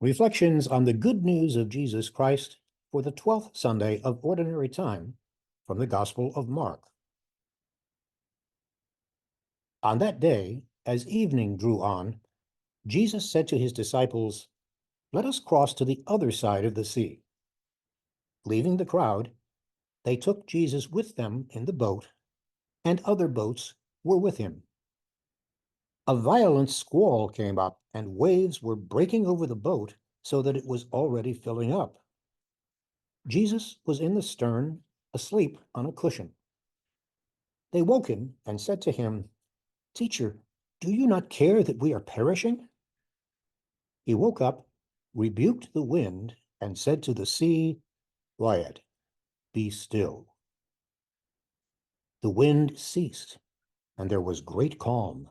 Reflections on the Good News of Jesus Christ for the 12th Sunday of Ordinary Time from the Gospel of Mark. On that day, as evening drew on, Jesus said to his disciples, "Let us cross to the other side of the sea." Leaving the crowd, they took Jesus with them in the boat, and other boats were with him. A violent squall came up, and waves were breaking over the boat so that it was already filling up. Jesus was in the stern, asleep on a cushion. They woke him and said to him, "Teacher, do you not care that we are perishing?" He woke up, rebuked the wind, and said to the sea, "Quiet, be still." The wind ceased, and there was great calm.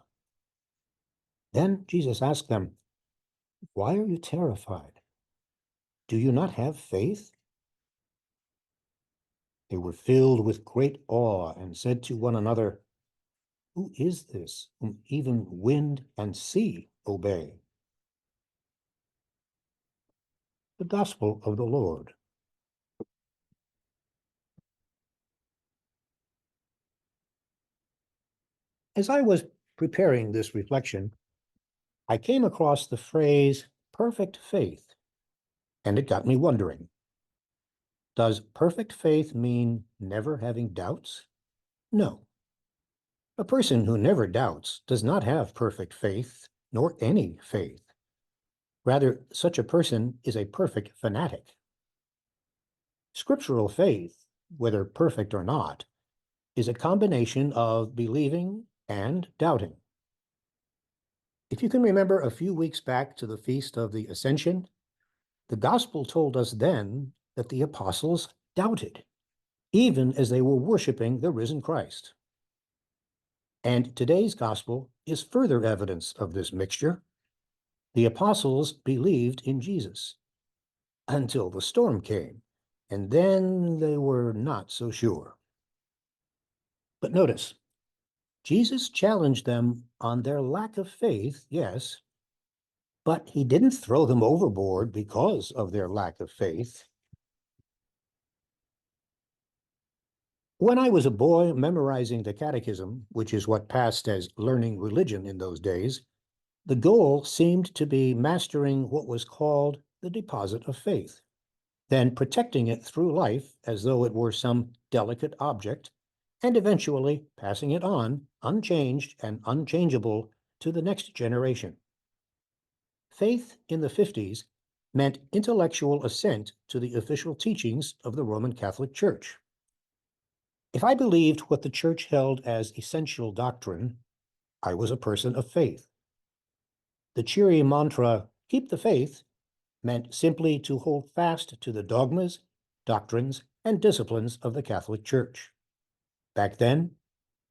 Then Jesus asked them, "Why are you terrified? Do you not have faith?" They were filled with great awe and said to one another, "Who is this whom even wind and sea obey?" The Gospel of the Lord. As I was preparing this reflection, I came across the phrase perfect faith, and it got me wondering. Does perfect faith mean never having doubts? No. A person who never doubts does not have perfect faith, nor any faith. Rather, such a person is a perfect fanatic. Scriptural faith, whether perfect or not, is a combination of believing and doubting. If you can remember a few weeks back to the Feast of the Ascension, the Gospel told us then that the apostles doubted, even as they were worshiping the risen Christ. And today's Gospel is further evidence of this mixture. The apostles believed in Jesus until the storm came, and then they were not so sure. But notice, Jesus challenged them on their lack of faith, yes, but he didn't throw them overboard because of their lack of faith. When I was a boy memorizing the catechism, which is what passed as learning religion in those days, the goal seemed to be mastering what was called the deposit of faith, then protecting it through life as though it were some delicate object, and eventually passing it on, unchanged and unchangeable, to the next generation. Faith in the 50s meant intellectual assent to the official teachings of the Roman Catholic Church. If I believed what the Church held as essential doctrine, I was a person of faith. The cheery mantra, "Keep the faith," meant simply to hold fast to the dogmas, doctrines, and disciplines of the Catholic Church. Back then,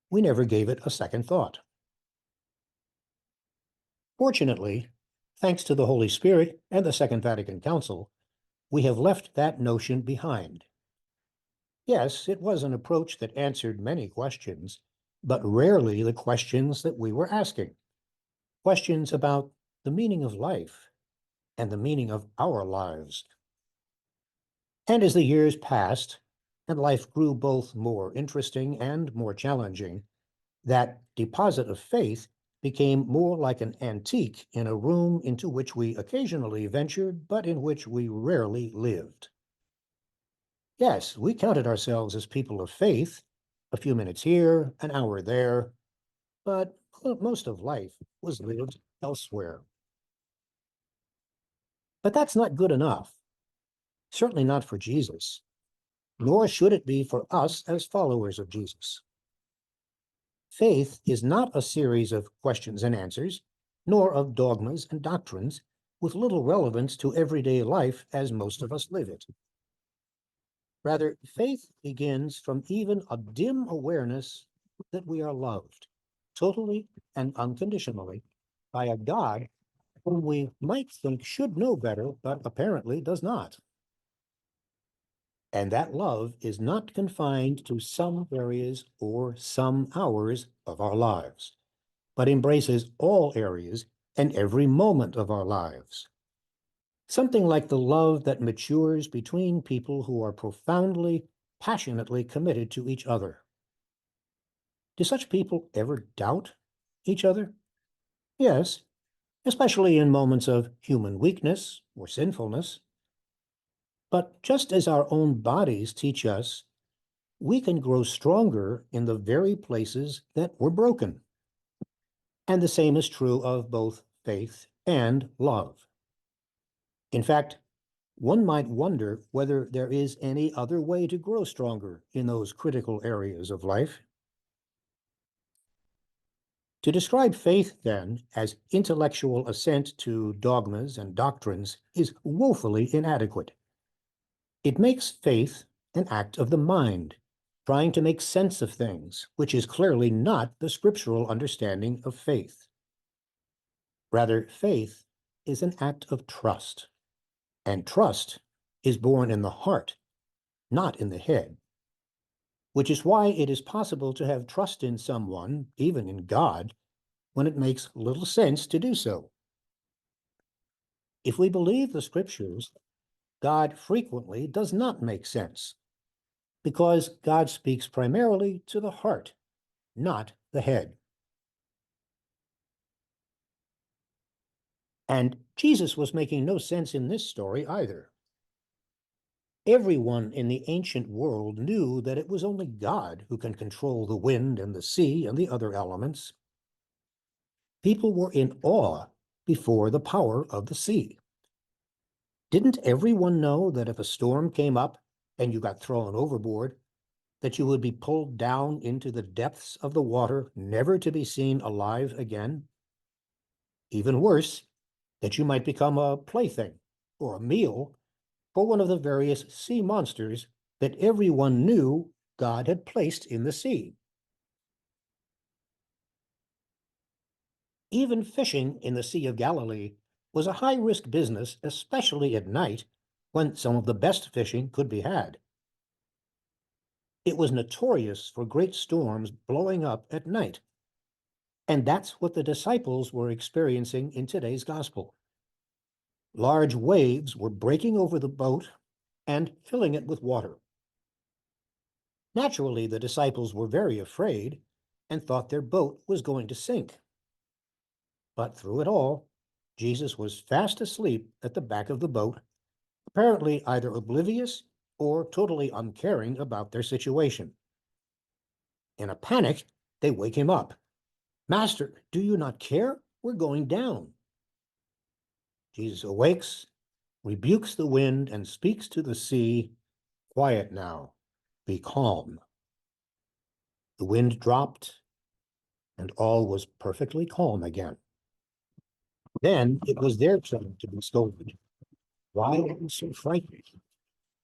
we never gave it a second thought. Fortunately, thanks to the Holy Spirit and the Second Vatican Council, we have left that notion behind. Yes, it was an approach that answered many questions, but rarely the questions that we were asking. Questions about the meaning of life and the meaning of our lives. And as the years passed, and life grew both more interesting and more challenging, that deposit of faith became more like an antique in a room into which we occasionally ventured, but in which we rarely lived. Yes, we counted ourselves as people of faith, a few minutes here, an hour there, but most of life was lived elsewhere. But that's not good enough, certainly not for Jesus, nor should it be for us as followers of Jesus. Faith is not a series of questions and answers, nor of dogmas and doctrines with little relevance to everyday life as most of us live it. Rather, faith begins from even a dim awareness that we are loved, totally and unconditionally, by a God whom we might think should know better, but apparently does not. And that love is not confined to some areas or some hours of our lives, but embraces all areas and every moment of our lives. something like the love that matures between people who are profoundly, passionately committed to each other. Do such people ever doubt each other? Yes, especially in moments of human weakness or sinfulness. But just as our own bodies teach us, we can grow stronger in the very places that were broken. And the same is true of both faith and love. In fact, one might wonder whether there is any other way to grow stronger in those critical areas of life. To describe faith, then, as intellectual assent to dogmas and doctrines is woefully inadequate. It makes faith an act of the mind, trying to make sense of things, which is clearly not the scriptural understanding of faith. Rather, faith is an act of trust, and trust is born in the heart, not in the head, which is why it is possible to have trust in someone, even in God, when it makes little sense to do so. If we believe the scriptures, God frequently does not make sense, because God speaks primarily to the heart, not the head. And Jesus was making no sense in this story either. Everyone in the ancient world knew that it was only God who can control the wind and the sea and the other elements. People were in awe before the power of the sea. Didn't everyone know that if a storm came up and you got thrown overboard, that you would be pulled down into the depths of the water, never to be seen alive again? Even worse, that you might become a plaything or a meal for one of the various sea monsters that everyone knew God had placed in the sea. Even fishing in the Sea of Galilee was a high-risk business, especially at night, when some of the best fishing could be had. It was notorious for great storms blowing up at night. And that's what the disciples were experiencing in today's gospel. Large waves were breaking over the boat and filling it with water. Naturally, the disciples were very afraid and thought their boat was going to sink. But through it all, Jesus was fast asleep at the back of the boat, apparently either oblivious or totally uncaring about their situation. In a panic, they wake him up. "Master, do you not care? We're going down." Jesus awakes, rebukes the wind, and speaks to the sea, "Quiet now, be calm." The wind dropped, and all was perfectly calm again. Then it was their turn to be scolded. "Why are you so frightened?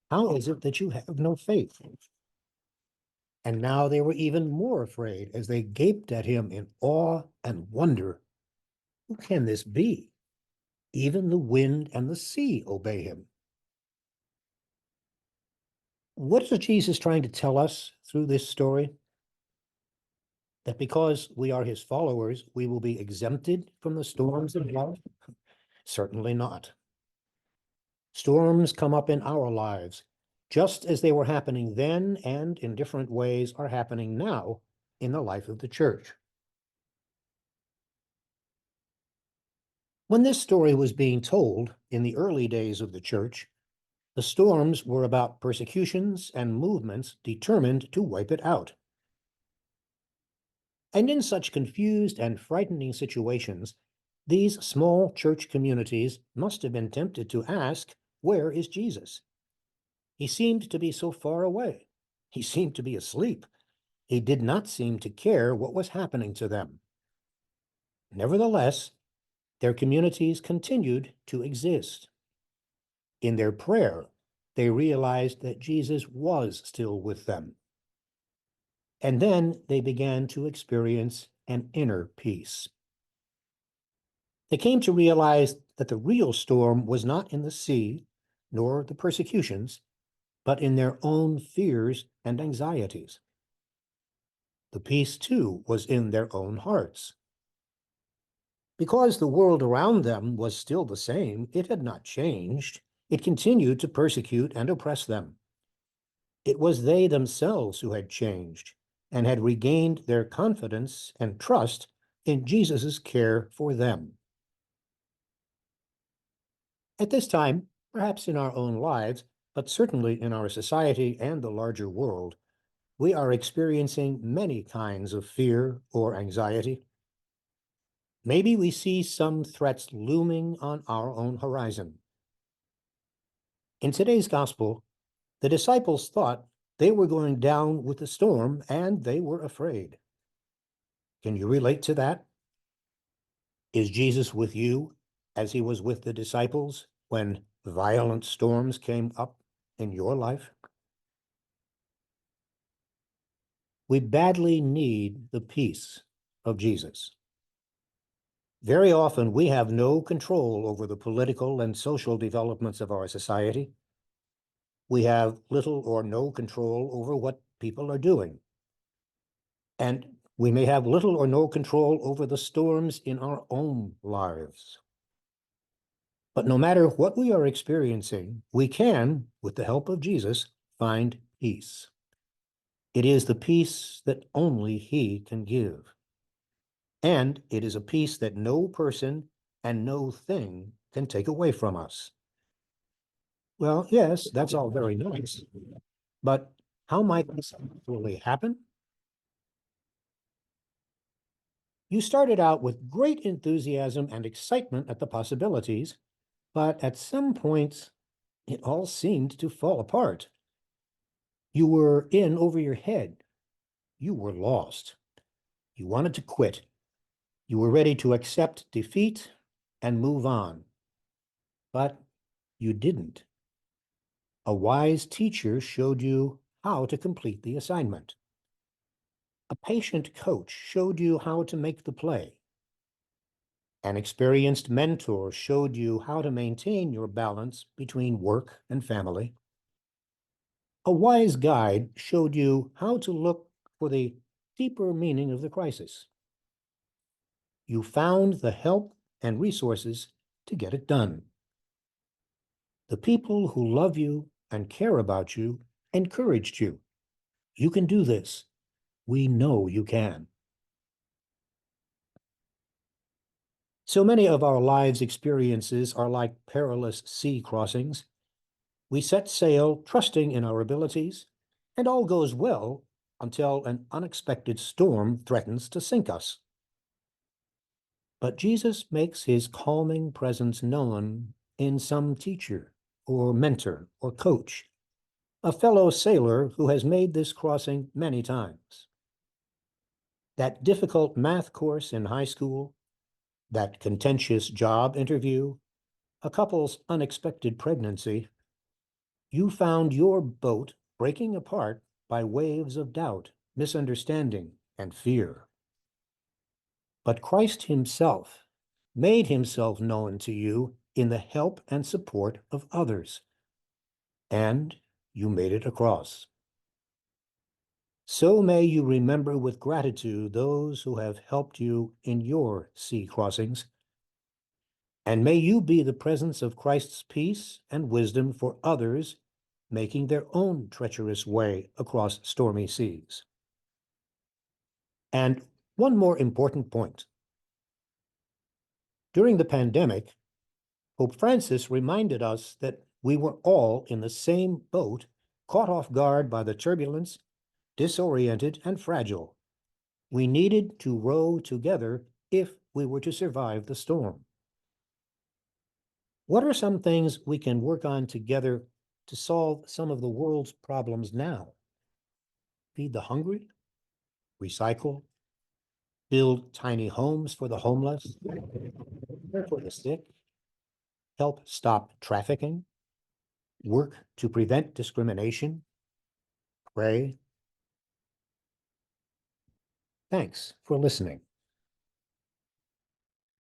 How is it that you have no faith?" And now they were even more afraid as they gaped at him in awe and wonder. Who can this be? Even the wind and the sea obey him. What is Jesus trying to tell us through this story? That because we are his followers, we will be exempted from the storms of life? Certainly not. Storms come up in our lives, just as they were happening then and in different ways are happening now in the life of the church. When this story was being told in the early days of the church, the storms were about persecutions and movements determined to wipe it out. And in such confused and frightening situations, these small church communities must have been tempted to ask, "Where is Jesus? He seemed to be so far away. He seemed to be asleep. He did not seem to care what was happening to them." Nevertheless, their communities continued to exist. In their prayer, they realized that Jesus was still with them. And then they began to experience an inner peace. They came to realize that the real storm was not in the sea, nor the persecutions, but in their own fears and anxieties. The peace, too, was in their own hearts. Because the world around them was still the same, it had not changed. It continued to persecute and oppress them. It was they themselves who had changed and had regained their confidence and trust in Jesus' care for them. At this time, perhaps in our own lives, but certainly in our society and the larger world, we are experiencing many kinds of fear or anxiety. Maybe we see some threats looming on our own horizon. In today's gospel, the disciples thought they were going down with the storm and they were afraid. Can you relate to that? Is Jesus with you as he was with the disciples when violent storms came up in your life? We badly need the peace of Jesus. Very often, we have no control over the political and social developments of our society. We have little or no control over what people are doing. And we may have little or no control over the storms in our own lives. But no matter what we are experiencing, we can, with the help of Jesus, find peace. It is the peace that only he can give. And it is a peace that no person and no thing can take away from us. Well, yes, that's all very nice. But how might this actually happen? You started out with great enthusiasm and excitement at the possibilities, but at some points, it all seemed to fall apart. You were in over your head. You were lost. You wanted to quit. You were ready to accept defeat and move on. But you didn't. A wise teacher showed you how to complete the assignment. A patient coach showed you how to make the play. An experienced mentor showed you how to maintain your balance between work and family. A wise guide showed you how to look for the deeper meaning of the crisis. You found the help and resources to get it done. The people who love you and care about you encouraged you. You can do this. We know you can. So many of our lives' experiences are like perilous sea crossings. We set sail trusting in our abilities, and all goes well until an unexpected storm threatens to sink us. But Jesus makes his calming presence known in some teacher or mentor or coach, a fellow sailor who has made this crossing many times. That difficult math course in high school, that contentious job interview, a couple's unexpected pregnancy, you found your boat breaking apart by waves of doubt, misunderstanding, and fear. But Christ himself made himself known to you in the help and support of others, and you made it across. So may you remember with gratitude those who have helped you in your sea crossings, and may you be the presence of Christ's peace and wisdom for others making their own treacherous way across stormy seas. And one more important point. During the pandemic, Pope Francis reminded us that we were all in the same boat, caught off guard by the turbulence, disoriented and fragile. We needed to row together if we were to survive the storm. What are some things we can work on together to solve some of the world's problems now? Feed the hungry, recycle, build tiny homes for the homeless, care for the sick, help stop trafficking, work to prevent discrimination, pray. Thanks for listening.